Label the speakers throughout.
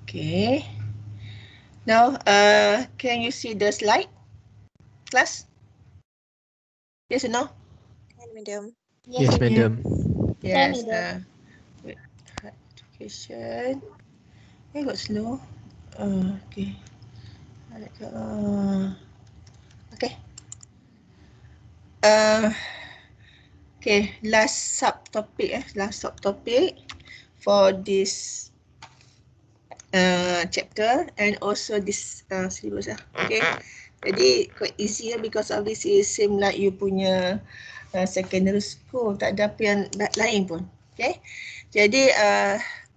Speaker 1: Okay. Now, can you see the slide, class? Yes or no?
Speaker 2: Madam.
Speaker 3: Yes, madam.
Speaker 1: Yes. Wait. Education. Got slow. Okay. Okay. Okay. Last subtopic for this chapter and also this syllabus. Okay. Jadi quite easy because of this is same like you punya secondary school, tak ada apa yang lain pun. Okay. Jadi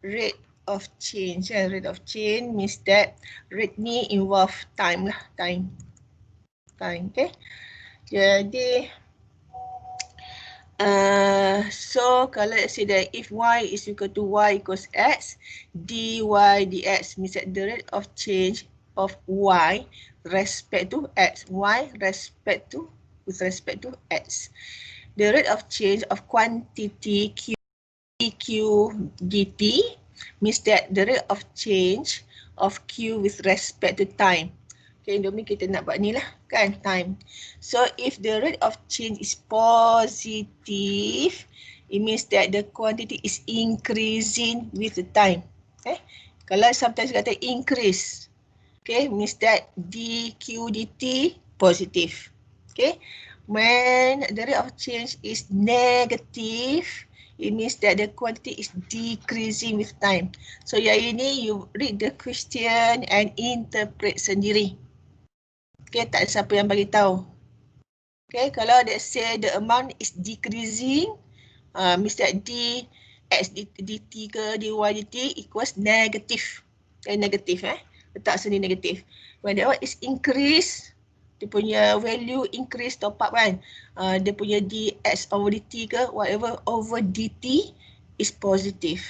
Speaker 1: rate of change. Rate of change means that rate ni involve time lah, time. Okay. Jadi so kalau let's say that if y is equal to y equals x, dy dx means that the rate of change of y respect to x, with respect to x. The rate of change of quantity q dt means that the rate of change of q with respect to time. Okay, domain kita nak buat ni lah kan, time. So if the rate of change is positive, it means that the quantity is increasing with the time. Okay, kalau sometimes kata increase, okay, means that dq dt positive. Okay, when the rate of change is negative, it means that the quantity is decreasing with time. So yang ini you read the question and interpret sendiri. Okay, tak ada siapa yang bagi tahu. Okay, kalau let's say the amount is decreasing, means that dx dt ke dy dt equals negative. Okay, negative letak sini negative. When that one is increase, dia punya value increase top up kan. Dia punya dx over dt ke whatever over dt is positive.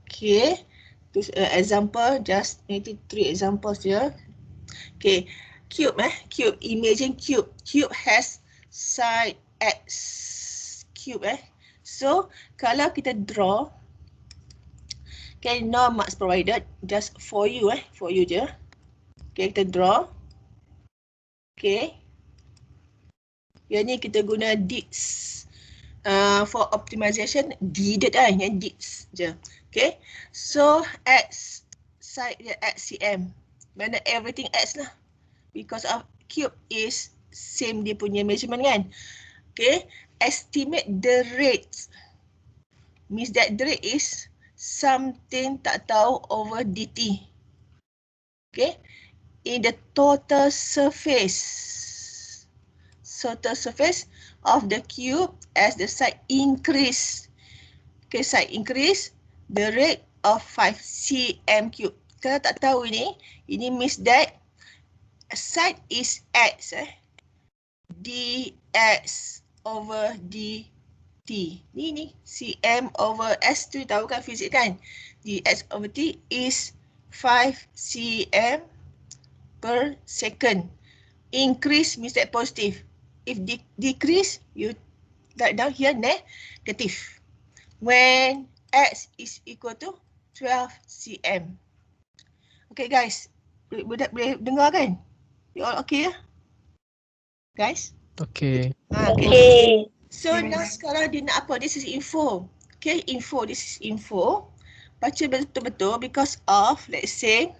Speaker 1: Okay, this example, just maybe 3 examples here. Okay, cube cube, imagine cube has side x cube so kalau kita draw, okay, no marks provided, just for you je. Okay, kita draw. Okay, yang ni kita guna dits for optimization, dided yang dits je. Okay, so x side dia x cm, mana everything x lah, because of cube is same dia punya measurement kan. Okay, estimate the rate means that the rate is something tak tahu over dt. Okay, in the total surface of the cube as the side increase. Okay, side increase, the rate of 5 cm cube. Kalau tak tahu ini means that side is x dx over dt. Ni cm over s tu tahu kan fizik kan. Dx over t is 5 cm per second. Increase means that positive. If decrease, you write down here negative. When x is equal to 12 cm. Okay guys, boleh dengar kan? You all okay ya? Guys?
Speaker 3: Okay.
Speaker 1: Okay. So now sekarang dia nak apa? This is info. Okay, info. This is info. Baca betul-betul because of, let's say,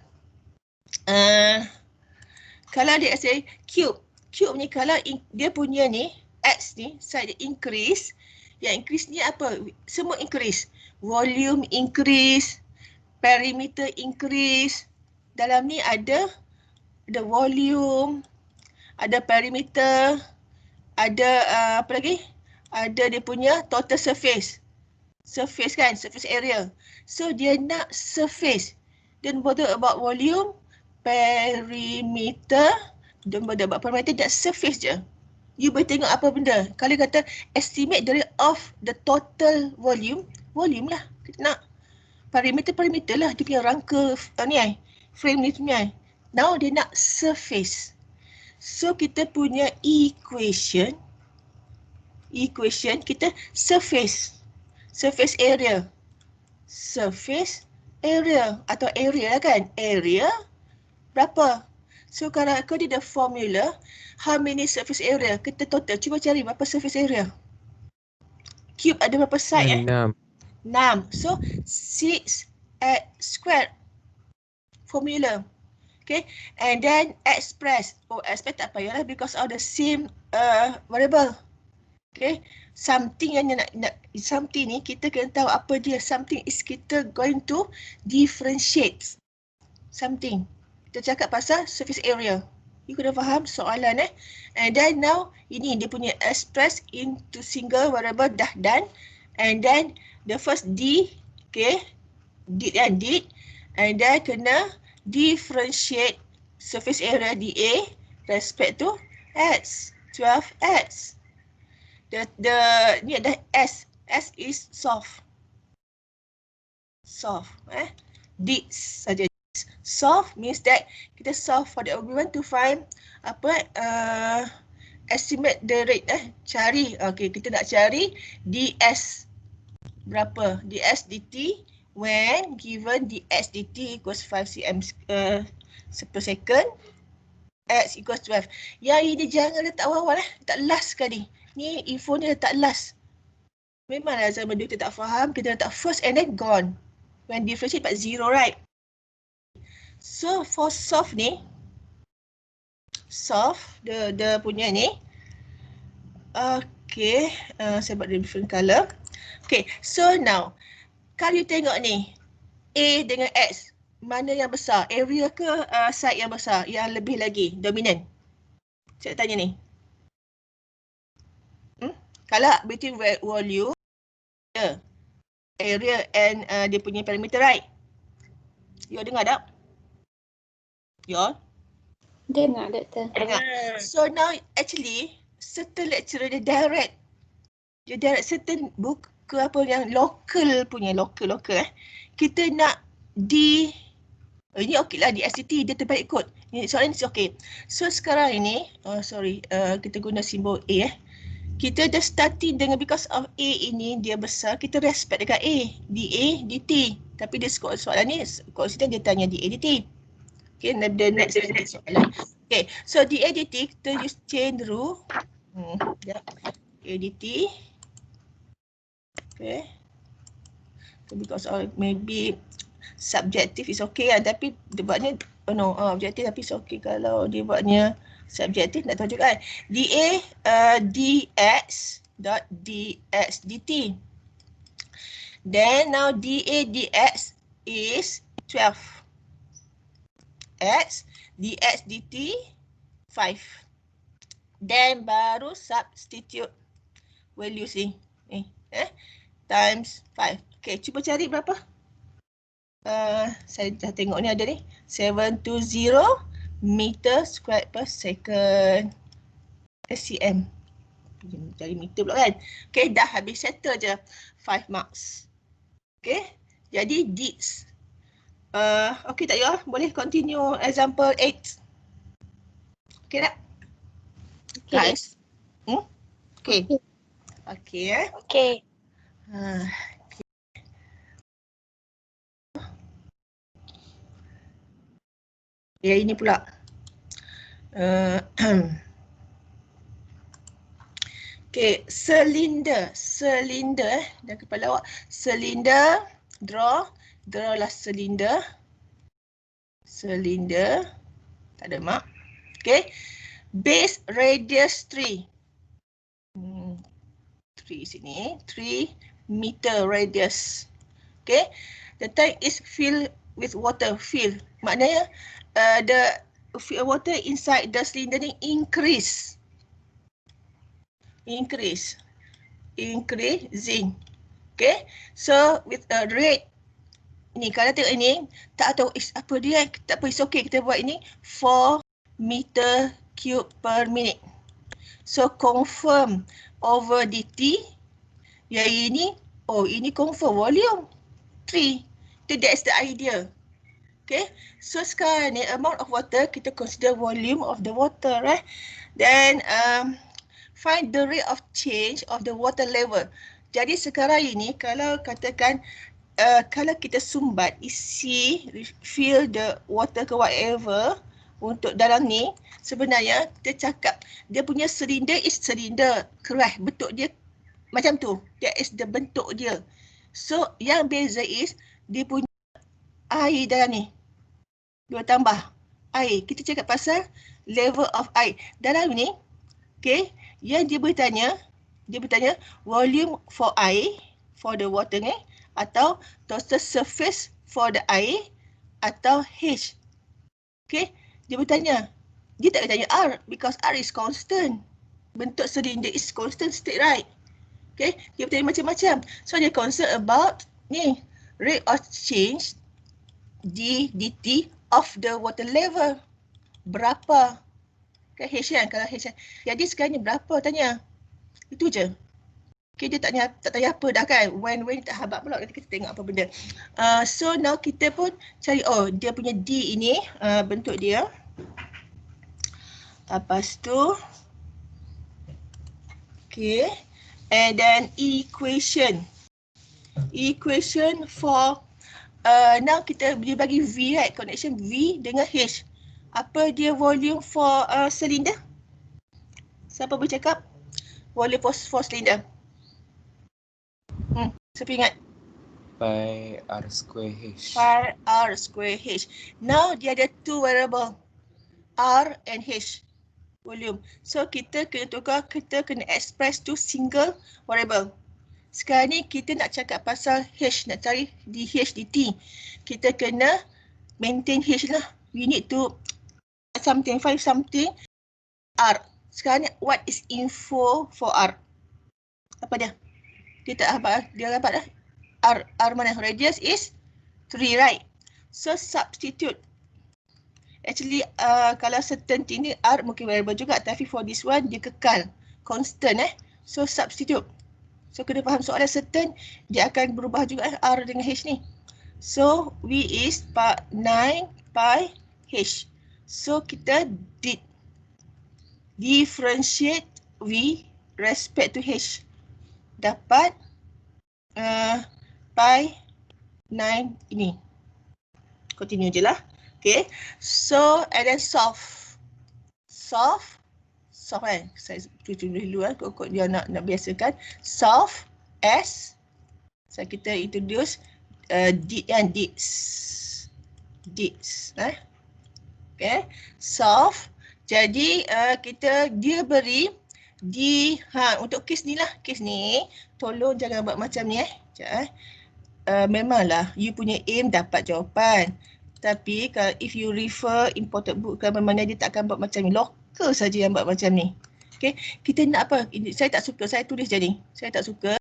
Speaker 1: kalau dia say cube. Cube ni kalau dia punya ni, x ni, side dia increase. Yang increase ni apa? Semua increase. Volume increase. Perimeter increase. Dalam ni ada volume, ada perimeter, ada apa lagi? Ada dia punya total surface. Surface kan, surface area. So dia nak surface. Don't bother about volume, perimeter, don't bother about perimeter, just surface je. You boleh tengok apa benda. Kalau kata estimate the rate of the total volume, volume lah. Kita nak perimeter lah. Dia punya rangka ni frame ni punya. Now dia nak surface. So kita punya equation kita surface area. Surface area atau area kan, area berapa. So kalau kau ada formula, how many surface area, kita total, cuba cari berapa surface area. Cube ada berapa side
Speaker 2: 6.
Speaker 1: 6. So 6 x squared formula. Okay, and then express. Oh, express tak payahlah because of the same variable. Okay, something yang nak something ni kita kena tahu apa dia. Something is kita going to differentiate something. Kita cakap pasal surface area. You kena faham soalan And then now ini dia punya express into single variable dah done. And then the first D, okay, did, and then kena differentiate surface area dA respect to X, 12X. Ni ada S is soft. Soft, did saja. Soft means that kita solve for the, we want to find apa estimate the rate cari, okay, kita nak cari ds berapa, ds dt when given ds dt equals 5 cm per second, x equals 12. Yang ini jangan letak awal-awal letak last sekali. Ni info ni letak last. Memanglah zaman dulu kita tak faham, kita letak first and then gone. When differentiate dapat 0, right? So for soft ni, soft the punya ni, okay, saya buat different color. Okay, so now kalau you tengok ni, A dengan X, mana yang besar? Area ke side yang besar, yang lebih lagi dominant? Saya tanya ni. Kalau between volume, area and dia punya perimeter, right? You dengar tak? You
Speaker 3: dengar, Doktor.
Speaker 1: Dengar. So now actually certain lecturer dia direct certain book ke apa yang local punya, local kita nak ini okey lah, di SCT dia terbaik kot. Soalan ni okey. So sekarang ini, kita guna simbol A Kita dah starting dengan because of A ini dia besar, kita respect dekat A, dA, dt. Tapi dia soalan ni, consistent dia tanya dA, dt. Okay, the next soalan. Okay, so dA, dt, kita use chain rule. Okay, dt. Okay. So because of maybe subjective is okay lah, tapi dia buatnya, objektif tapi is okay kalau dia buatnya subjektif, nak tahu juga kan. dA dx dot dx dt. Then now dA dx is 12. X dx dt 5. Then baru substitute values ni. Times 5. Okay, cuba cari berapa? Saya dah tengok ni ada ni. 720 meter squared per second. SCM. Cari meter pula kan. Okay, dah habis settle je. 5 marks. Okay, jadi this. Okay tak ya? Boleh continue example 8. Okay tak?
Speaker 3: Okay.
Speaker 1: Guys. Okay. Okay.
Speaker 3: Okay.
Speaker 1: Ya, ini pula. Okay, silinder dah kepala awak. Silinder, draw lah silinder. Tak ada mak. Okay, base radius 3. 3 sini, 3 meter radius. Okay, the tank is filled with water. Fill maknanya the water inside the cylinder ni increasing. Okay, so with a rate ni, kalau tengok ini tak tahu apa dia, tak apa, it's okay, kita buat ini 4 meter cube per minute. So confirm over dt, yang ini, ini confirm volume 3. That's the idea. Okay, so sekarang ni amount of water, kita consider volume of the water, right? Then find the rate of change of the water level. Jadi sekarang ini kalau katakan kalau kita sumbat isi fill the water ke whatever untuk dalam ni, sebenarnya kita cakap dia punya silinder is silinder keras, bentuk dia macam tu. That is the bentuk dia. So yang beza is dia punya air dalam ni. Dia tambah air. Kita cakap pasal level of air. Dalam ni, okay, yang dia bertanya volume for air, for the water ni, atau total surface for the air, atau H. Okay, dia bertanya. Dia tak bertanya R because R is constant. Bentuk silinder is constant state, right? Okay, dia bertanya macam-macam. So dia concern about ni, rate of change d dt of the water level. Berapa? Kan H kan, kalau H kan. Jadi sekarang ni berapa tanya? Itu je. Okay, dia tak tanya apa dah kan. When tak habaq pula, nanti kita tengok apa benda. So now kita pun cari, oh dia punya D ini, bentuk dia. Lepas tu, okay. And then equation. Equation for, now kita dia bagi V, right? Connection V dengan H. Apa dia volume for cylinder? Siapa bercakap? Volume for cylinder. Siapa ingat?
Speaker 2: Pi R square H.
Speaker 1: Pi R square H. Now dia ada two variable, R and H volume. So kita kena tukar, kita kena express to single variable. Sekarang ni kita nak cakap pasal H, nak cari dH dt. Kita kena maintain H lah. We need to something, find something R. Sekarang ni what is info for R? Apa dia? Dia tak dapat, dia dapat dah. R mana? Radius is 3, right? So substitute. Actually kalau certain thing ni R mungkin variable juga, tapi for this one dia kekal, constant So substitute. So kena faham soalan certain, dia akan berubah juga R dengan H ni. So V is 9 pi H. So kita differentiate V respect to H. Dapat pi 9 ini. Continue je lah. Okay. So and then solve kan. Saya tulis dulu kok dia nak biasakan. Solve as kita introduce did and dids. Okay. Solve. Jadi dia beri untuk kes ni lah. Kes ni tolong jangan buat macam ni memanglah you punya aim dapat jawapan. Tapi kalau if you refer imported book ke mana, dia tak akan buat macam ni. Local saja yang buat macam ni. Okay, kita nak apa? Saya tak suka, saya tulis je ni. Saya tak suka.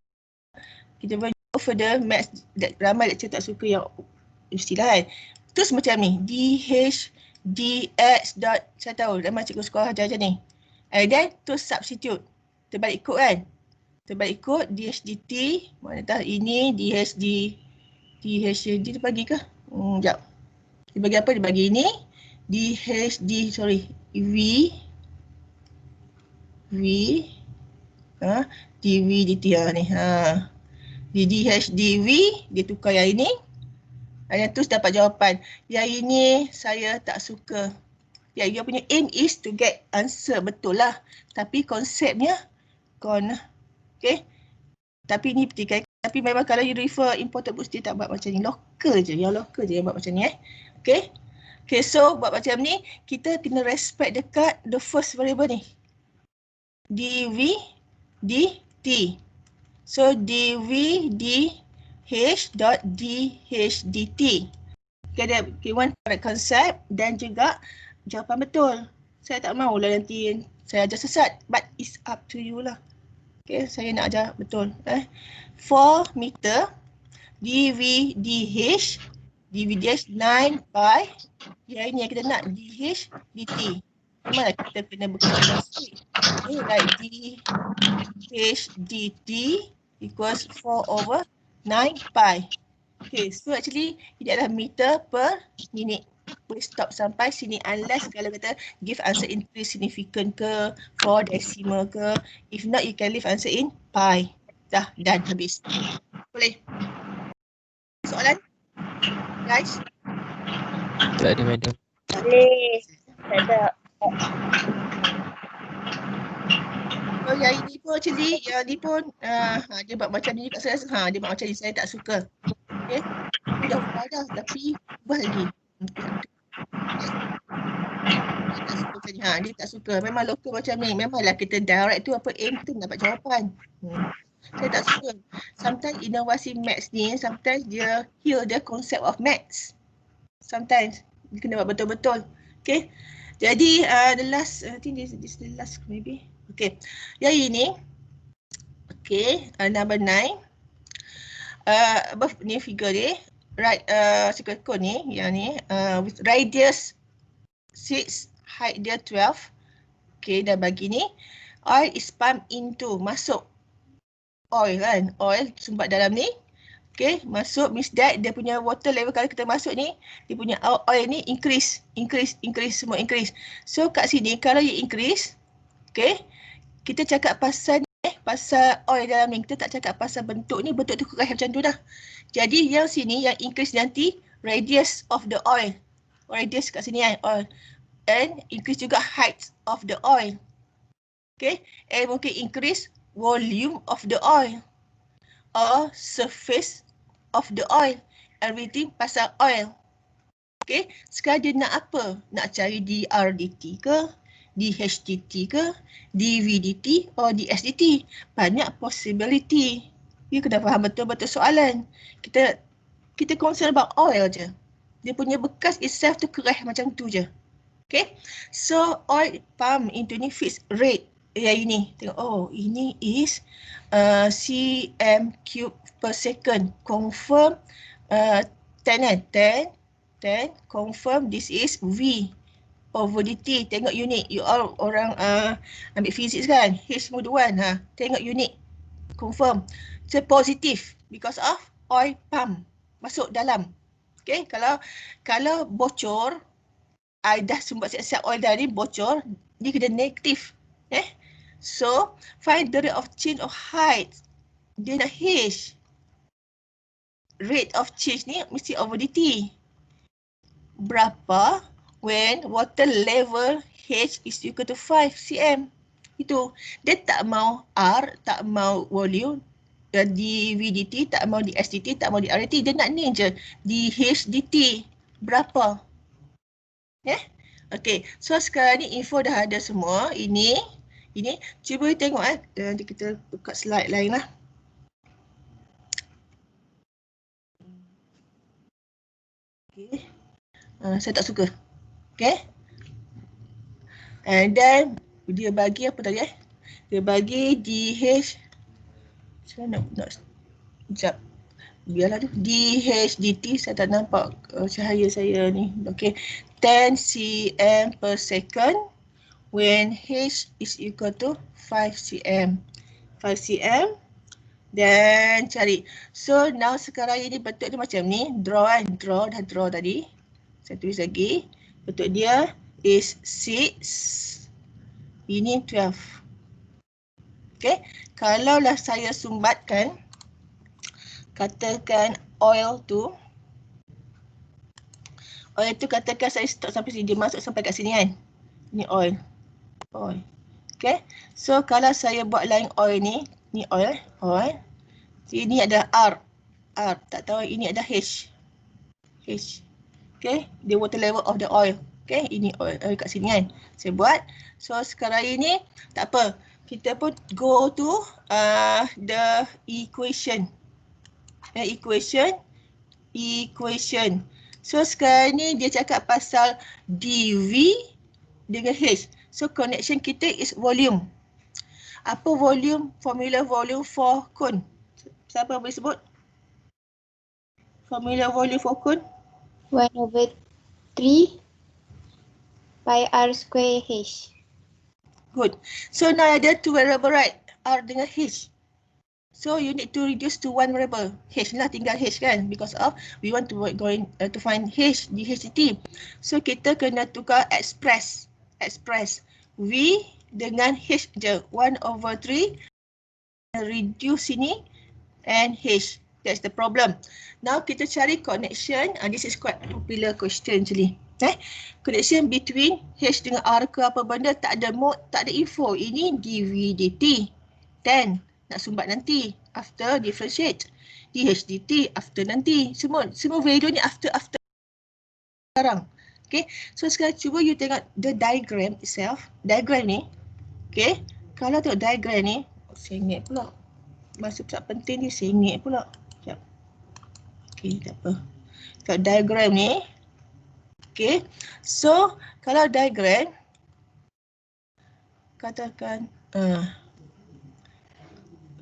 Speaker 1: Kita go further, maths, ramai lecturer tak suka yang istilah kan. Terus macam ni, DH, DX dot, saya tahu, ramai cikgu sekolah ajar-ajar ni. And then, terus substitute. Terbalik kod kan. Terbalik kod, DHDT, mana tahu ini, DHD dia bagi ke? Sekejap. Dia bagi apa? Dia bagi ini, dV dt ni. Di DHDV, dia tukar yang ini. Dan terus dapat jawapan. Yang ini saya tak suka. Ya, dia punya aim is to get answer, betul lah. Tapi konsepnya gone. Okay. Tapi ni petikai. Tapi memang kalau you refer imported books, dia tak buat macam ni. Local je. Yang local je yang buat macam ni Okay. Okay, so buat macam ni, kita kena respect dekat the first variable ni. dV dt. So dV dH dot dH dt. Okay, one correct concept dan juga jawapan betul. Saya tak mahulah nanti saya ajar sesat, but it's up to you lah. Okay, saya nak ajar betul. 4 meter dV dH 9 pi. Yang ini yang kita nak, dH dt. Mana kita kena berkalkulasi. Okay, like dH dt equals 4/9 pi. Okay, so actually ini adalah meter per minit. Boleh stop sampai sini unless kalau kita give answer in 3 significant ke, 4 decimal ke. If not, you can leave answer in pi. Dah, dan habis. Boleh? soalan? Guys?
Speaker 2: Tak ada, madam.
Speaker 3: Boleh. Tak ada.
Speaker 1: So yang ini pun actually, yang ni pun dia buat macam ni kat saya. Dia buat macam ni, saya tak suka. Okay. Dia dah ubah dah tapi ubah lagi. Dia tak suka macam ni. Dia tak suka. Memang local macam ni. Memanglah kita direct tu apa aim tu dapat jawapan. Saya tak suka. Sometimes inovasi maths ni, sometimes dia hear the concept of maths. Sometimes dia kena buat betul-betul. Okay. Jadi the last, I think this is the last maybe. Okay. Yang ini, okay, number 9. Above ni figure ni, right, circle ni, yang ni, with radius 6, height dia 12. Okay, dah bagi ni. Oil is pumped into, masuk. Oil kan, oil sumbat dalam ni. Okay, masuk means that dia punya water level kalau kita masuk ni, dia punya oil ni increase, semua increase. So kat sini kalau you increase, okay, kita cakap pasal pasal oil dalam ni, kita tak cakap pasal bentuk ni, bentuk tu keras macam tu dah. Jadi yang sini yang increase nanti radius of the oil. Radius kat sini kan, oil. And increase juga height of the oil. Okay, and mungkin increase volume of the oil or surface of the oil. Everything pasal oil. Okay, sekarang dia nak apa? Nak cari DRDT ke? DHDT ke? DVDT or DSDT? Banyak possibility. You kena faham betul-betul soalan. Kita concern about oil je. Dia punya bekas itself tu keras macam tu je. Okay, so oil pump into ni fixed rate. Yang ini, tengok, oh ini is cm cube per second. Confirm 10, confirm this is V over dt. Tengok unit, you all orang ambil physics kan, H mode 1, tengok unit, confirm. So positif because of oil pump masuk dalam. Okay, kalau bocor, dah sumbat siap-siap oil dah ni bocor, dia kena negatif. So, find the rate of change of height. Dia nak H. Rate of change ni mesti over dt. Berapa when water level H is equal to 5 cm. Itu. Dia tak mau R, tak mau volume, dVdt, tak mau dSdt, tak mau dRT. Dia nak ni je. dH dt. Berapa? Okay. So, sekarang ni info dah ada semua. Ini, cuba tengok nanti kita buka slide lain lah. Okay. Saya tak suka. Okay. And then dia bagi apa tadi Dia bagi DH. Saya nak sekejap. Biarlah tu. DH dt, saya tak nampak cahaya saya ni. Okay. 10 cm per second when H is equal to 5 cm. 5 cm. Dan cari. So now sekarang ini bentuk dia macam ni. Draw kan. Dah draw tadi. Saya tulis lagi. Bentuk dia is 6. Ini 12. Okay. Kalaulah saya sumbatkan. Katakan oil tu. Oil tu katakan saya stop sampai sini. Dia masuk sampai kat sini kan. Ini oil. Oil. Okay. So kalau saya buat line oil ni. Ni oil. Oil. Ini ada R. Tak tahu ini ada H. Okay. The water level of the oil. Okay. Ini oil kat sini kan. Saya buat. So sekarang ini tak apa. Kita pun go to the equation. Equation. So sekarang ni dia cakap pasal dV dengan H. So connection kita is volume. Apa volume? Formula volume for cone. Siapa boleh sebut? Formula volume for cone?
Speaker 3: 1/3 pi r square H.
Speaker 1: Good. So now ada two variable, right? R dengan H. So you need to reduce to one variable. H lah, tinggal H kan? Because of we want to find H di HDT. So kita kena tukar express. V dengan H je. 1/3 reduce sini and H. That's the problem. Now kita cari connection. This is quite popular question actually. Connection between H dengan R ke apa benda, tak ada mode, tak ada info. Ini dV dt. Then nak sumbat nanti after differentiate. dH dt after nanti. Semua value ni after sekarang. Okay. So sekarang cuba you tengok the diagram itself. Diagram ni. Okay. Kalau tengok diagram ni, sengit pula. Masa tak penting ni sengit pula. Sekejap. Okay, tak apa. Tengok diagram ni. Okay. So, kalau diagram, katakan,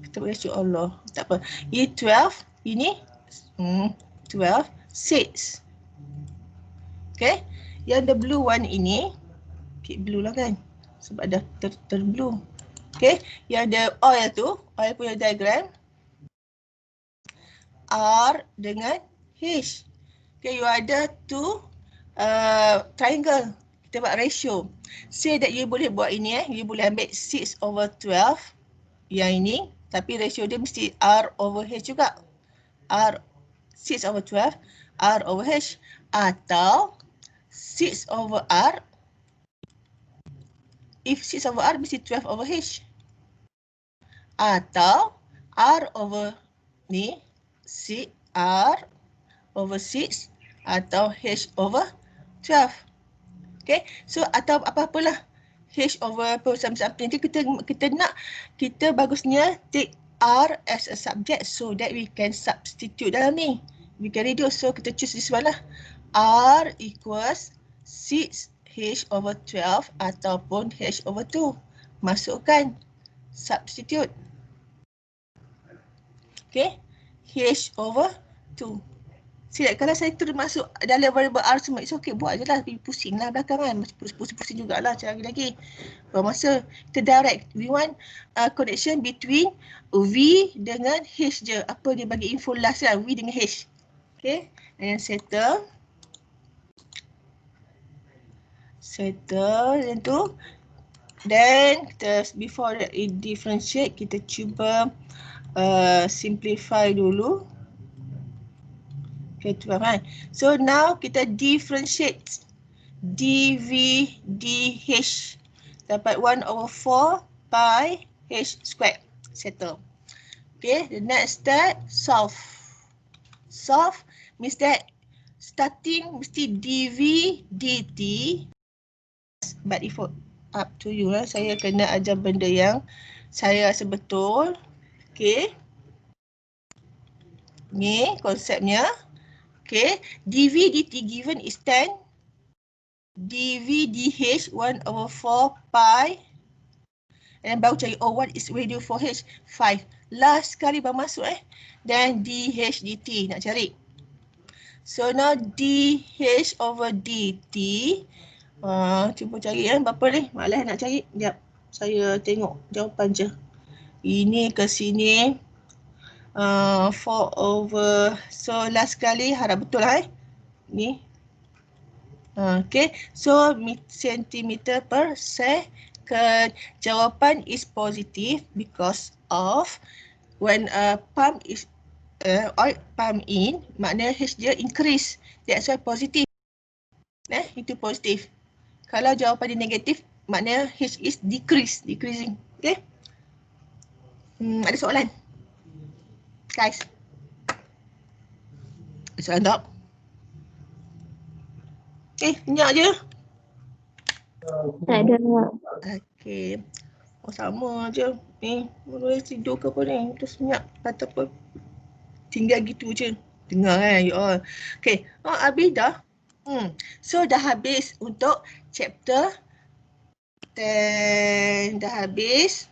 Speaker 1: kita boleh show Allah. Tak apa. Ini 12, ini 12, 6. Okay. Yang the blue one ini, keep blue lah kan. Sebab dah ter-blue. Okay. Yang the oil tu, oil punya diagram, R dengan H. Okay, you ada two triangle. Kita buat ratio. Say that you boleh buat ini you boleh ambil 6/12 yang ini, tapi ratio dia mesti R over H juga. R 6/12 R over H, atau 6/R, if 6/R mesti 12/H, atau R over ni 6 R over 6 atau H over 12. Okay, so atau apa-apalah H over apa something. Nanti kita bagusnya take R as a subject so that we can substitute dalam ni. We can reduce, so kita choose this one lah. R equals 6H over 12 ataupun H over 2. Masukkan, substitute. Okay, H over 2. Siap, kalau saya termasuk dalam variable R semua, it's okay, buat je lah. Tapi pusing lah belakangan. Macam pusing jugalah cari lagi. Masa kita direct, we want connection between V dengan H je. Apa dia bagi info last lah, V dengan H. Okay, and settle. Settle dan tu. Then kita before that differentiate, kita cuba simplify dulu. Okay, tu kan. So now kita differentiate dV dH. Dapat 1/4 pi H squared. Settle. Okay, the next step, solve. Solve means that starting mesti dV dt. But if up to you lah, saya kena ajar benda yang saya rasa betul. Okay. Ni konsepnya. Okay. dV dt given is 10. dV dH 1/4 pi. And baru cari, what is value for H? 5. Last sekali baru masuk Then dH dt nak cari. So now dH over dt. Cuba cari berapa ni? Malas nak cari. Sekejap. Saya tengok jawapan je. Ini ke sini. 4 over. So last kali harap betul lah Ni. Okay. So centimeter per second. Jawapan is positive because of when pump is oil pump in, maknanya H dia increase. That's why positive. Itu positif. Kalau jawapan dia negatif, maknanya H is decreasing. Okay? Ada soalan? Guys. Soalan tak? Senyap je.
Speaker 3: Tak ada.
Speaker 1: Okay. Sama je. Boleh tidur ke apa ni? Terus senyap. Ataupun tinggal gitu je. Dengar you all. Okay. Habis dah. So dah habis untuk chapter 10. Dah habis.